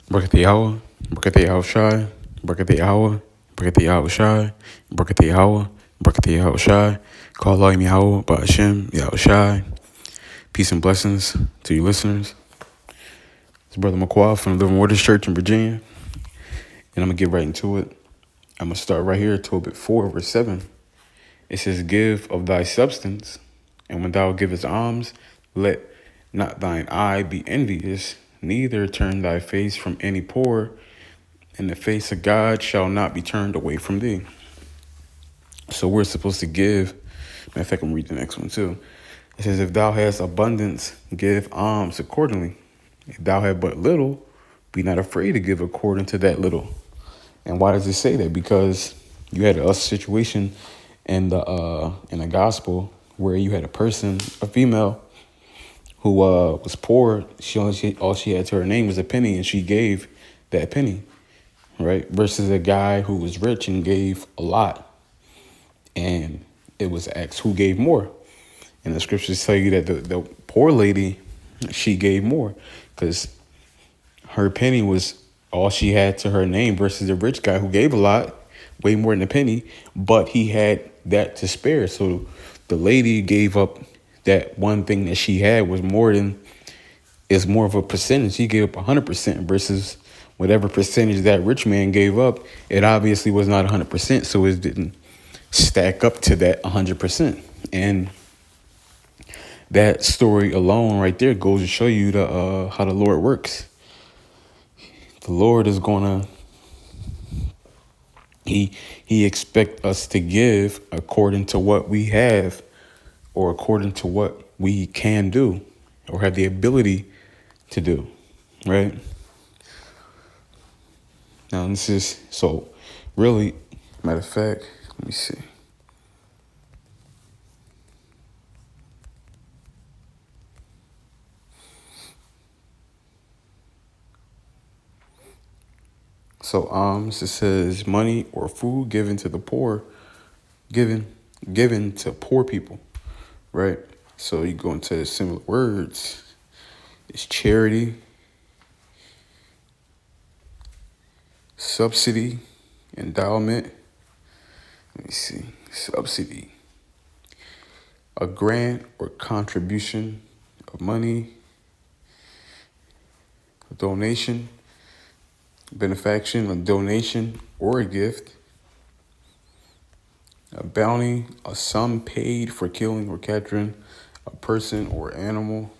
Brakati Yahweh, Brakati Yahweh Shai, Brakati Yahweh, Brakati Yahweh Shai, Brakati Yahweh, Brakati Yahweh Shai, call Elohim Yahweh, Ba'ashem, Yahweh Shai. Peace and blessings to you listeners. It's Brother McQuall from the Living Waters Church in Virginia, and I'm going to get right into it. I'm going to start right here at Tobit 4, verse 7. It says, give of thy substance, and when thou givest alms, let not thine eye be envious, neither turn thy face from any poor, and the face of God shall not be turned away from thee. So we're supposed to give. Matter of fact, I'm reading the next one too. It says, if thou hast abundance, give alms accordingly. If thou have but little, be not afraid to give according to that little. And why does it say that? Because you had a situation in the gospel where you had a person, a female, who was poor. All she had to her name was a penny, and she gave that penny, right? Versus a guy who was rich and gave a lot, and it was asked who gave more. And the scriptures tell you that the poor lady, she gave more because her penny was all she had to her name versus the rich guy who gave a lot, way more than a penny, but he had that to spare. So the lady gave up that one thing that she had was more of a percentage. He gave up 100% versus whatever percentage that rich man gave up. It obviously was not 100%, so it didn't stack up to that 100%. And that story alone right there goes to show you how the Lord works. The Lord is gonna he expects us to give according to what we have, or according to what we can do or have the ability to do, right? Now this is so really, matter of fact, let me see. So it says money or food given to the poor, given to poor people, right? So you go into similar words. It's charity, subsidy, endowment. Let me see. Subsidy. A grant or contribution of money, a donation, benefaction, a donation or a gift, a bounty, a sum paid for killing or capturing a person or animal,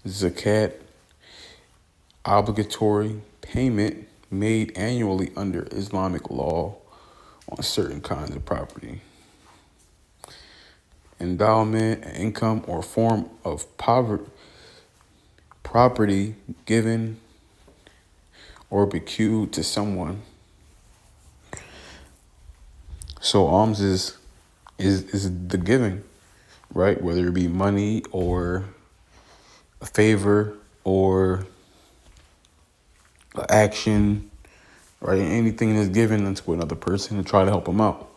zakat, obligatory payment made annually under Islamic law on certain kinds of property, endowment, income or form of property given or bequeathed to someone. So alms is the giving, right? Whether it be money or a favor or an action, right? Anything that's given unto another person to try to help them out,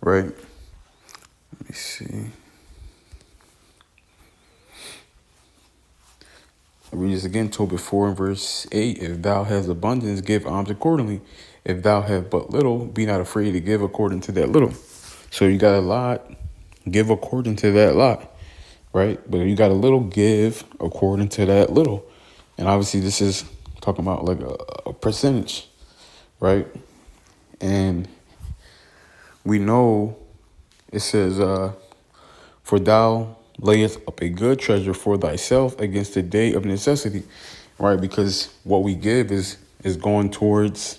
right? Let me see. I read this again, Tobit 4 and verse 8. If thou hast abundance, give alms accordingly. If thou have but little, be not afraid to give according to that little. So you got a lot, give according to that lot, right? But if you got a little, give according to that little. And obviously this is talking about like a percentage, right? And we know it says, for thou layest up a good treasure for thyself against the day of necessity, right? Because what we give is going towards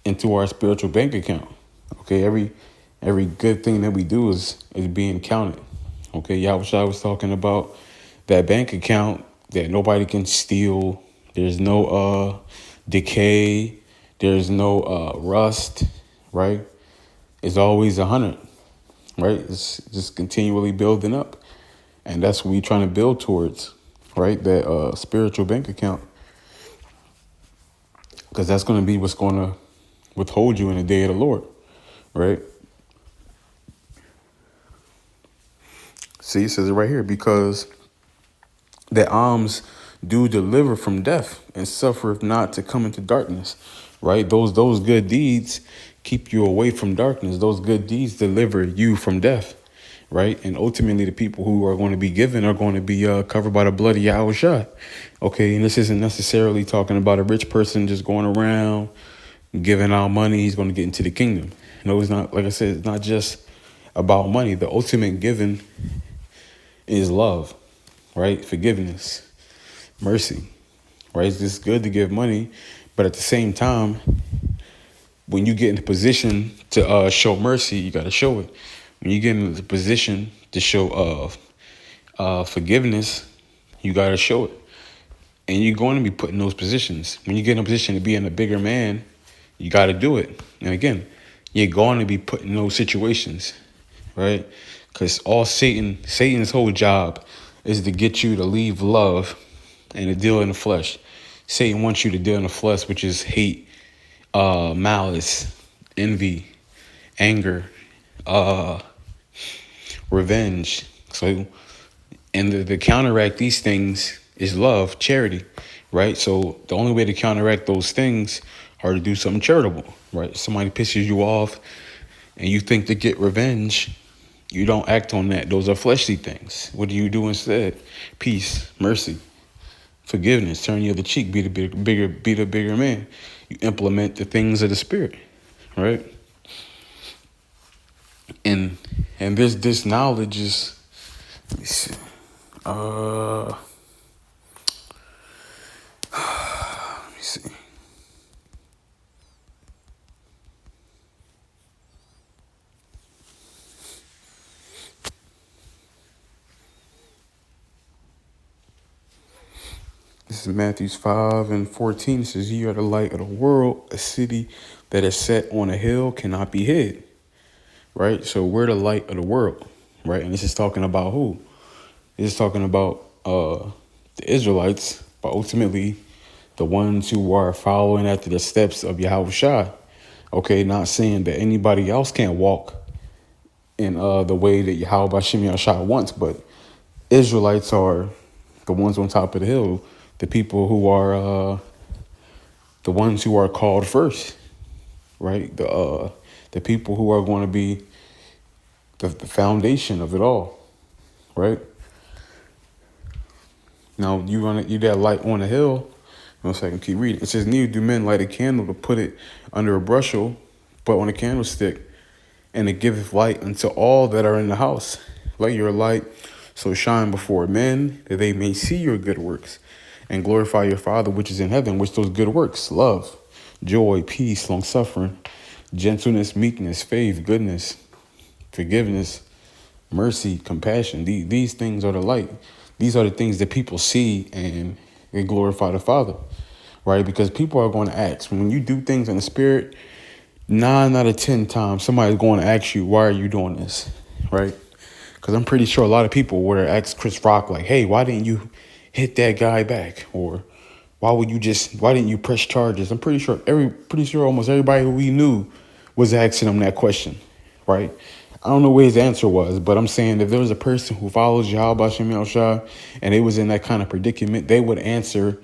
into our spiritual bank account. Okay, every good thing that we do is being counted. Okay, Yahweh was talking about that bank account that nobody can steal. There's no decay. There's no rust, right? It's always 100, right? It's just continually building up. And that's what we're trying to build towards, right? That spiritual bank account. Because that's going to be what's going to withhold you in the day of the Lord, right? See, it says it right here, because that alms do deliver from death, and suffereth not to come into darkness. Right? Those good deeds keep you away from darkness. Those good deeds deliver you from death. Right? And ultimately, the people who are going to be given are going to be covered by the blood of Yahushua. Okay, and this isn't necessarily talking about a rich person just going around giving out money. He's going to get into the kingdom. No, it's not. Like I said, it's not just about money. The ultimate giving is love, right? Forgiveness, mercy, right? It's just good to give money, but at the same time, when you get in a position to show mercy, you got to show it. When you get in the position to show forgiveness, you got to show it. And you're going to be put in those positions. When you get in a position to be a bigger man, you got to do it. And again, you're going to be put in those situations, right? Because Satan's whole job is to get you to leave love and to deal in the flesh. Satan wants you to deal in the flesh, which is hate, malice, envy, anger, revenge. So, and to counteract these things is love, charity, right? So the only way to counteract those things are to do something charitable, right? Somebody pisses you off and you think to get revenge, you don't act on that. Those are fleshly things. What do you do instead? Peace, mercy, forgiveness, turn the other cheek, be the bigger man. You implement the things of the spirit, right? And this knowledge is, let me see. Let me see. This is Matthew 5:14. It says, "Ye are the light of the world. A city that is set on a hill cannot be hid." Right? So we're the light of the world. Right? And this is talking about who? This is talking about the Israelites, but ultimately the ones who are following after the steps of Yahushua. Okay, not saying that anybody else can't walk in the way that Yahweh Shem Yahushua wants, but Israelites are the ones on top of the hill, the people who are the ones who are called first, right? The people who are going to be the foundation of it all, right? Now you that light on the hill. One second, keep reading. It says, "Neither do men light a candle to put it under a bushel, but on a candlestick, and it giveth light unto all that are in the house. Let your light so shine before men, that they may see your good works, and glorify your Father which is in heaven." Which those good works: love, joy, peace, long suffering, gentleness, meekness, faith, goodness, forgiveness, mercy, compassion. These things are the light. These are the things that people see and they glorify the Father, right? Because people are going to ask, when you do things in the spirit, 9 out of 10 times, somebody's going to ask you, why are you doing this, right? Because I'm pretty sure a lot of people would have asked Chris Rock, like, hey, why didn't you hit that guy back? Or why didn't you press charges? I'm pretty sure almost everybody who we knew was asking him that question, right? I don't know what his answer was, but I'm saying if there was a person who follows Yahweh Shem Yahushua and they was in that kind of predicament, they would answer,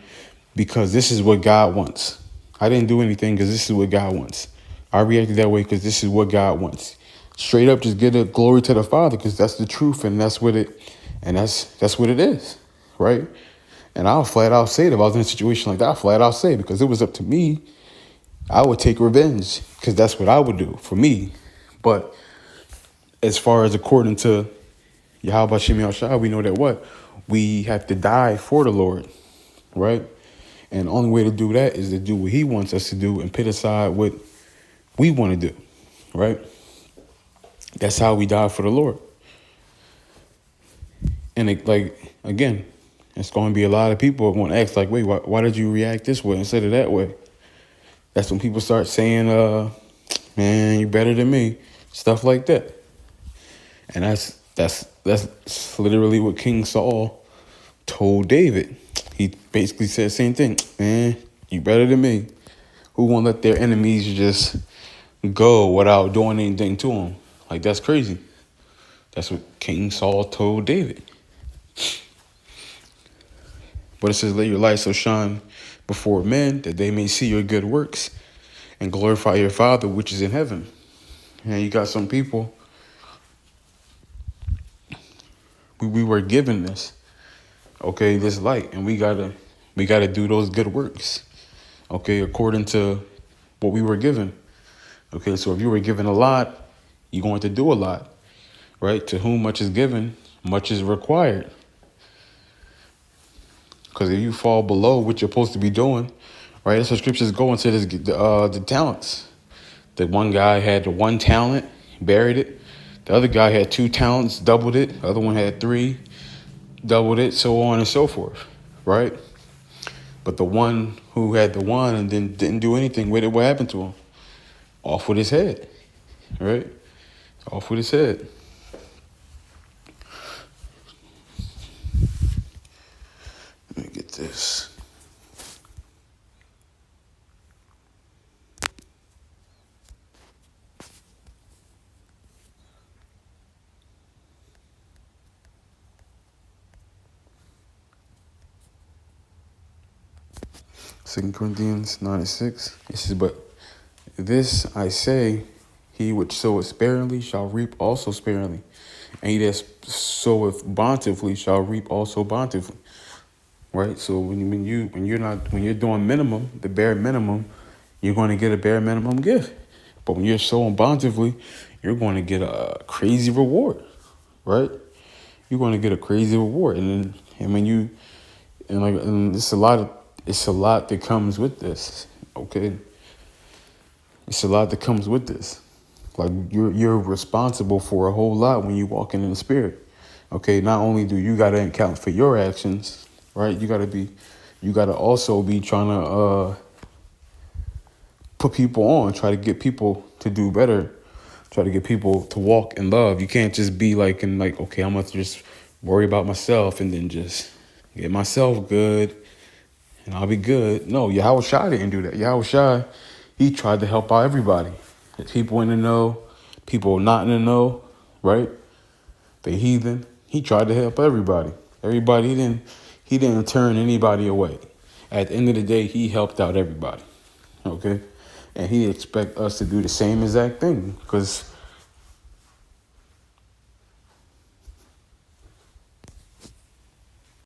because this is what God wants. I didn't do anything because this is what God wants. I reacted that way because this is what God wants. Straight up, just give it glory to the Father, because that's the truth, and that's what it is, right? And I'll flat out say it. If I was in a situation like that, I'll flat out say, because it was up to me, I would take revenge, because that's what I would do for me. But as far as according to Yahweh Shem Yahushua, we know that what? We have to die for the Lord, right? And the only way to do that is to do what he wants us to do and put aside what we want to do, right? That's how we die for the Lord. And again, it's going to be a lot of people going to ask, like, wait, why did you react this way instead of that way? That's when people start saying, man, you better than me, stuff like that. And that's literally what King Saul told David. He basically said the same thing. Man, you better than me. Who won't let their enemies just go without doing anything to them? Like, that's crazy. That's what King Saul told David. But it says, let your light so shine before men that they may see your good works and glorify your Father which is in heaven. And you got some people, we were given this, okay, this light, and we gotta do those good works, okay, according to what we were given. Okay, so if you were given a lot, you're going to do a lot, right? To whom much is given, much is required. Because if you fall below what you're supposed to be doing, right? That's what scriptures go into this, the talents. The one guy had the one talent, buried it. The other guy had 2 talents, doubled it. The other one had 3, doubled it, so on and so forth, right? But the one who had the one and then didn't do anything with it, what happened to him? Off with his head, right? Off with his head. Let me get this. Second Corinthians 9:6. It says, but this I say, he which soweth sparingly shall reap also sparingly, and he that soweth bountifully shall reap also bountifully. Right? So when you're doing minimum, the bare minimum, you're going to get a bare minimum gift. But when you're sowing bountifully, you're going to get a crazy reward, right? You're going to get a crazy reward, and it's a lot that comes with this. Okay, it's a lot that comes with this. Like you're responsible for a whole lot when you walk in the spirit. Okay, not only do you got to account for your actions, right? You got to also be trying to put people on, try to get people to do better, try to get people to walk in love. You can't just be like, okay, I'm going to just worry about myself and then just get myself good and I'll be good. No, Yahweh Shai didn't do that. Yahweh Shai, he tried to help out everybody. The people in the know, people not in the know, right? The heathen. He tried to help everybody. Everybody, he didn't turn anybody away. At the end of the day, he helped out everybody, okay? And he expect us to do the same exact thing because